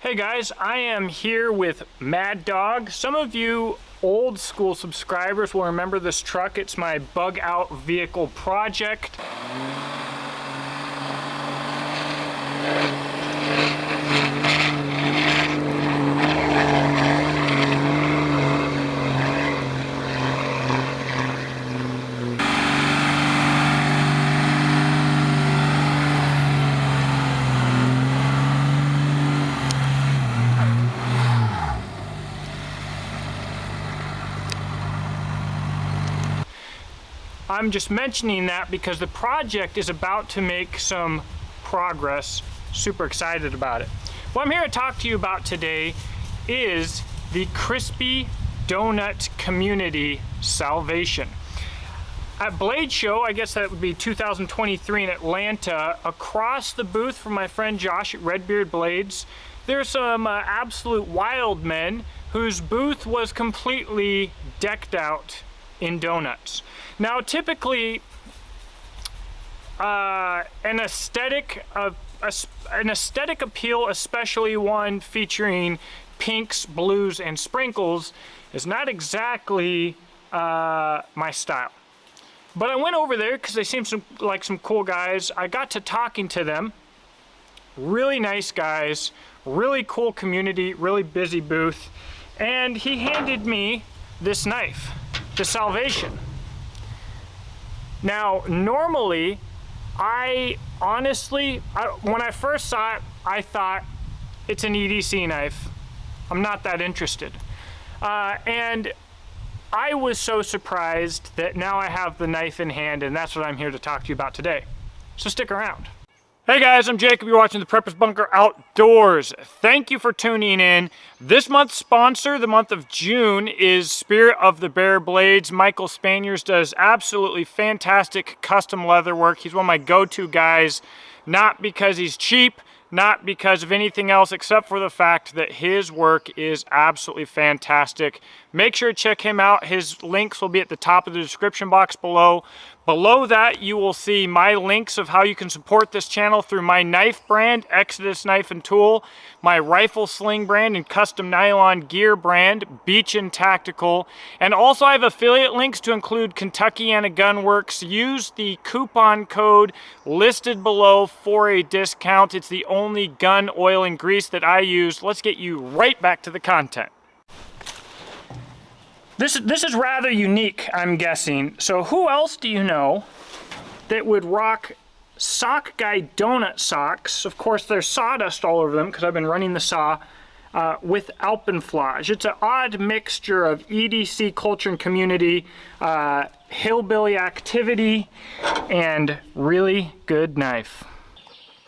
Hey guys, I am here with Mad Dog. Some of you old school subscribers will remember this truck. It's my bug out vehicle project. I'm just mentioning that because the project is about to make some progress. Super excited about it. What I'm here to talk to you about today is the Crispy Donut Community Salvation. At Blade Show, I guess that would be 2023 in Atlanta, across the booth from my friend Josh at Redbeard Blades, there's some absolute wild men whose booth was completely decked out in donuts. Now, typically, an aesthetic appeal, especially one featuring pinks, blues, and sprinkles, is not exactly my style. But I went over there because they seemed like some cool guys. I got to talking to them. Really nice guys, really cool community, really busy booth, and he handed me this knife, the Salvation. Now, normally, when I first saw it, I thought it's an EDC knife. I'm not that interested. And I was so surprised that now I have the knife in hand, and that's what I'm here to talk to you about today. So stick around. Hey guys, I'm Jacob. You're watching the Prepper's Bunker Outdoors. Thank you for tuning in. This month's sponsor, the month of June, is Spirit of the Bear Blades. Michael Spaniers does absolutely fantastic custom leather work. He's one of my go-to guys, not because he's cheap, not because of anything else except for the fact that his work is absolutely fantastic. Make sure to check him out. His links will be at the top of the description box below. Below that, you will see my links of how you can support this channel through my knife brand, Exodus Knife and Tool, my rifle sling brand and custom nylon gear brand, Beach and Tactical, and also I have affiliate links to include Kentuckiana Gun Works. Use the coupon code listed below for a discount. It's the only gun oil and grease that I use. Let's get you right back to the content. This is rather unique, I'm guessing. So who else do you know that would rock Sock Guy donut socks? Of course, there's sawdust all over them because I've been running the saw with alpenflage. It's an odd mixture of EDC culture and community, hillbilly activity, and really good knife.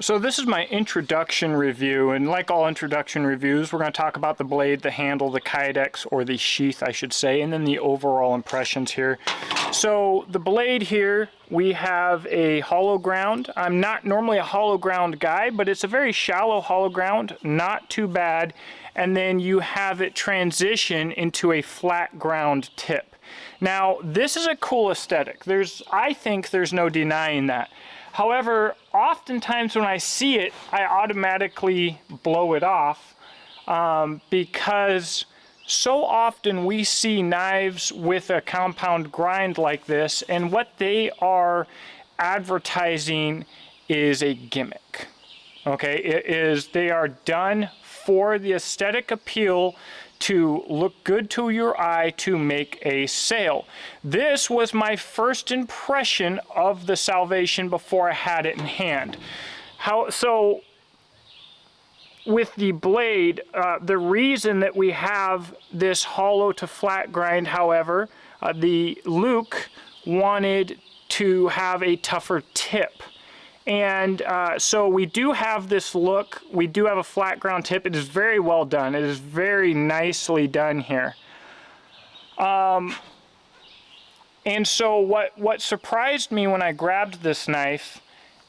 So this is my introduction review, and like all introduction reviews, we're going to talk about the blade, the handle, the kydex, or the sheath I should say, and then the overall impressions here. So the blade here, we have a hollow ground. I'm not normally a hollow ground guy, but it's a very shallow hollow ground, not too bad. And then you have it transition into a flat ground tip. Now, this is a cool aesthetic. I think there's no denying that. However, oftentimes when I see it, I automatically blow it off because so often we see knives with a compound grind like this, and what they are advertising is a gimmick. Okay, they are done for the aesthetic appeal, to look good to your eye, to make a sale. This was my first impression of the Salvation before I had it in hand. So with the blade, the reason that we have this hollow to flat grind, however, the Luke wanted to have a tougher tip. And so we do have this look. We do have a flat ground tip. It is very well done. It is very nicely done here. And so what surprised me when I grabbed this knife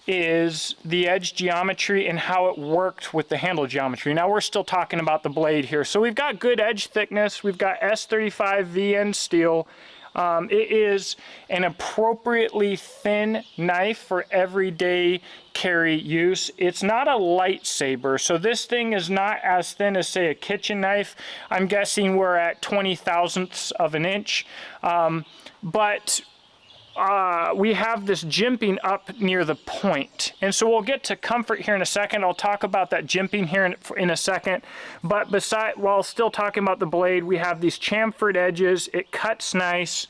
is the edge geometry and how it worked with the handle geometry. Now we're still talking about the blade here. So we've got good edge thickness. We've got S35 VN steel. It is an appropriately thin knife for everyday carry use. It's not a lightsaber, so this thing is not as thin as, say, a kitchen knife. I'm guessing we're at 20 thousandths of an inch, but we have this jimping up near the point. And so we'll get to comfort here in a second. I'll talk about that jimping here in a second. But while still talking about the blade, we have these chamfered edges. It cuts nice.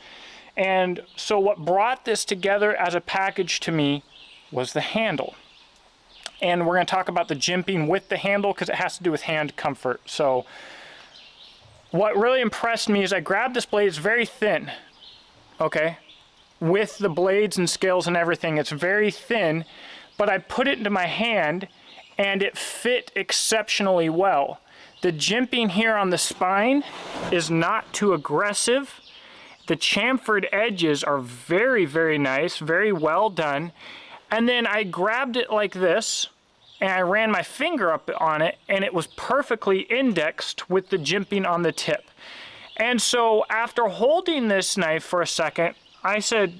And so what brought this together as a package to me was the handle. And we're going to talk about the jimping with the handle because it has to do with hand comfort. So what really impressed me is I grabbed this blade. It's very thin. Okay. With the blades and scales and everything, it's very thin, but I put it into my hand and it fit exceptionally well. The jimping here on the spine is not too aggressive. The chamfered edges are very, very nice, very well done. And then I grabbed it like this and I ran my finger up on it and it was perfectly indexed with the jimping on the tip. And so after holding this knife for a second, I said,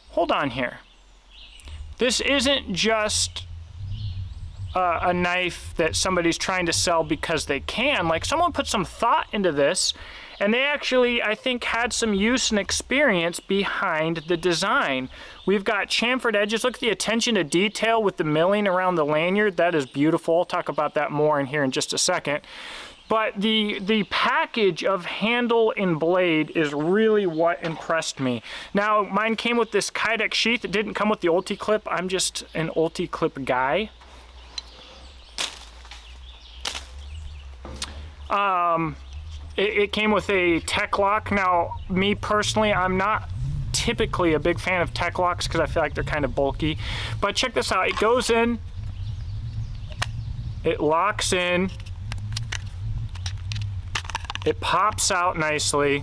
hold on here. This isn't just a knife that somebody's trying to sell because they can. Like, someone put some thought into this, and they actually, I think, had some use and experience behind the design. We've got chamfered edges. Look at the attention to detail with the milling around the lanyard. That is beautiful. I'll talk about that more in here in just a second. But the package of handle and blade is really what impressed me. Now, mine came with this Kydex sheath. It didn't come with the Ulti-Clip. I'm just an Ulti-Clip guy. It came with a Tech Lock. Now, me personally, I'm not typically a big fan of Tech Locks because I feel like they're kind of bulky. But check this out. It goes in. It locks in. It pops out nicely,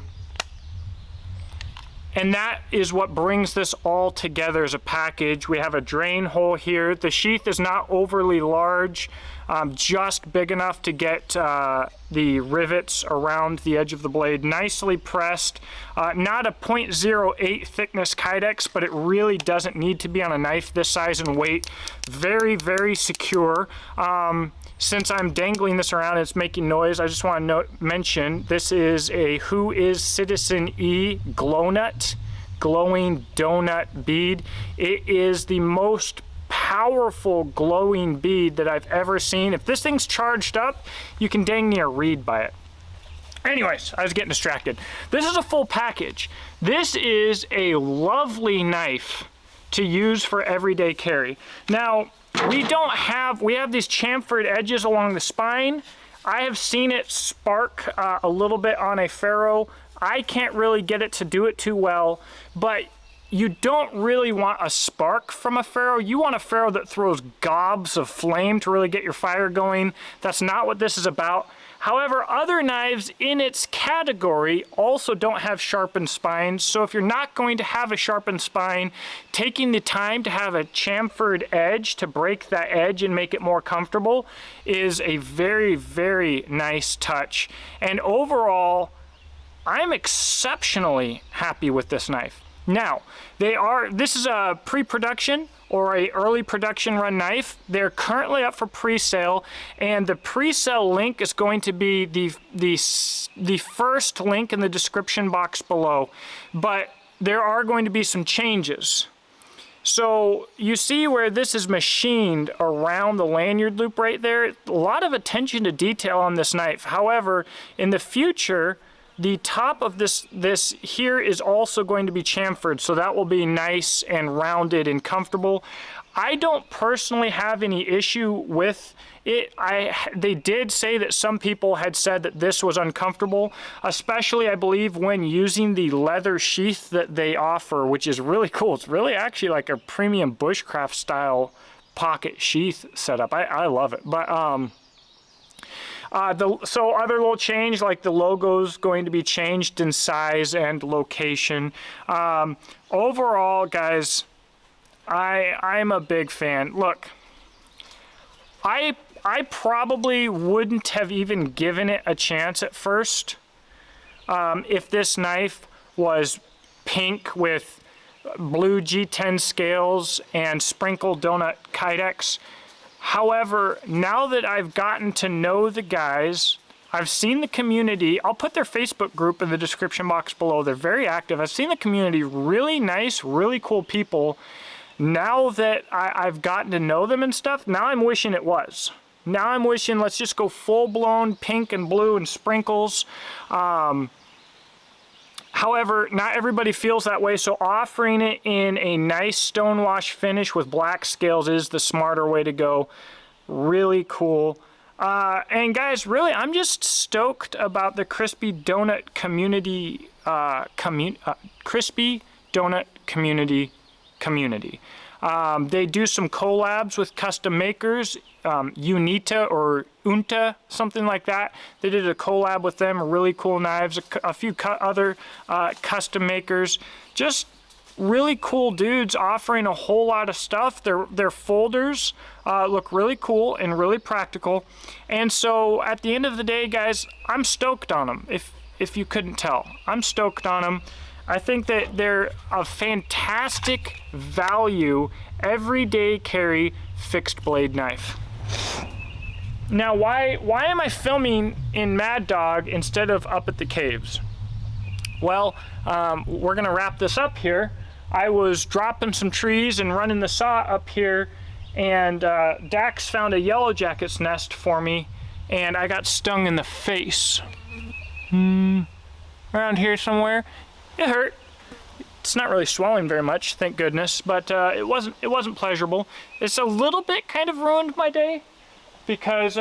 and that is what brings this all together as a package. We have a drain hole here. The sheath is not overly large, just big enough to get the rivets around the edge of the blade nicely pressed. Not a 0.08 thickness Kydex, but it really doesn't need to be on a knife this size and weight. Very, very secure. Since I'm dangling this around and it's making noise, I just want to mention this is a Who Is Citizen E glow nut, glowing donut bead. It is the most powerful glowing bead that I've ever seen. If this thing's charged up, you can dang near read by it. Anyways, I was getting distracted. This is a full package. This is a lovely knife to use for everyday carry. Now, we have these chamfered edges along the spine. I have seen it spark a little bit on a ferro. I can't really get it to do it too well, but you don't really want a spark from a ferro. You want a ferro that throws gobs of flame to really get your fire going. That's not what this is about. However, other knives in its category also don't have sharpened spines. So if you're not going to have a sharpened spine, taking the time to have a chamfered edge to break that edge and make it more comfortable is a very, very nice touch. And overall, I'm exceptionally happy with this knife. Now, this is a pre-production or a early production run knife. They're currently up for pre-sale, and the pre-sale link is going to be the first link in the description box below. But there are going to be some changes. So you see where this is machined around the lanyard loop right there. A lot of attention to detail on this knife. However, in the future, the top of this here is also going to be chamfered, so that will be nice and rounded and comfortable. I don't personally have any issue with it. They did say that some people had said that this was uncomfortable, especially I believe when using the leather sheath that they offer, which is really cool. It's really actually like a premium bushcraft style pocket sheath setup. I love it. But so other little change, like the logo's going to be changed in size and location. Overall, guys, I'm a big fan. Look, I probably wouldn't have even given it a chance at first if this knife was pink with blue G10 scales and sprinkled donut kydex. However, now that I've gotten to know the guys, I've seen the community. I'll put their Facebook group in the description box below. They're very active. I've seen the community, really nice, really cool people. Now that I've gotten to know them and stuff, now I'm wishing it was. Now I'm wishing let's just go full-blown pink and blue and sprinkles. However, not everybody feels that way, so offering it in a nice stonewash finish with black scales is the smarter way to go. Really cool. And guys, really, I'm just stoked about the Crispy Donut community, Crispy Donut community. They do some collabs with custom makers, Unita or Unta, something like that. They did a collab with them, really cool knives, a few other custom makers. Just really cool dudes offering a whole lot of stuff. Their folders look really cool and really practical. And so at the end of the day, guys, I'm stoked on them. If you couldn't tell, I'm stoked on them. I think that they're a fantastic value, everyday carry fixed blade knife. Now, why am I filming in Mad Dog instead of up at the caves? Well, we're gonna wrap this up here. I was dropping some trees and running the saw up here, and Dax found a yellow jacket's nest for me, and I got stung in the face. Around here somewhere. It hurt. It's not really swelling very much, thank goodness, but it wasn't pleasurable. It's a little bit kind of ruined my day because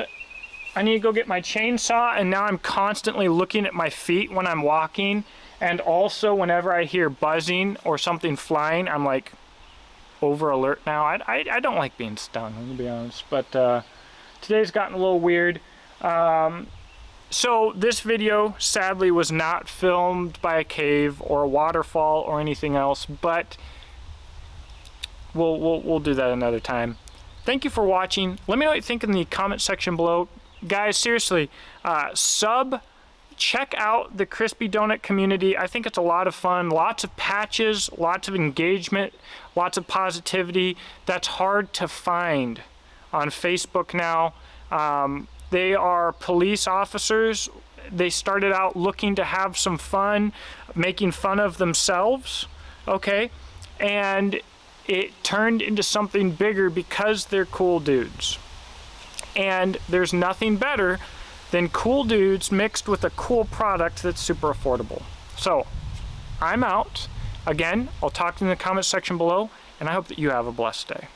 I need to go get my chainsaw, and now I'm constantly looking at my feet when I'm walking, and also whenever I hear buzzing or something flying, I'm like over alert now. I don't like being stung, I'm gonna be honest, but today's gotten a little weird. So this video sadly was not filmed by a cave or a waterfall or anything else, but we'll do that another time. Thank you for watching. Let me know what you think in the comment section below. Guys, seriously, check out the Crispy Donut community. I think it's a lot of fun. Lots of patches, lots of engagement, lots of positivity. That's hard to find on Facebook now. They are police officers. They started out looking to have some fun, making fun of themselves, okay? And it turned into something bigger because they're cool dudes. And there's nothing better than cool dudes mixed with a cool product that's super affordable. So, I'm out. Again, I'll talk to you in the comment section below, and I hope that you have a blessed day.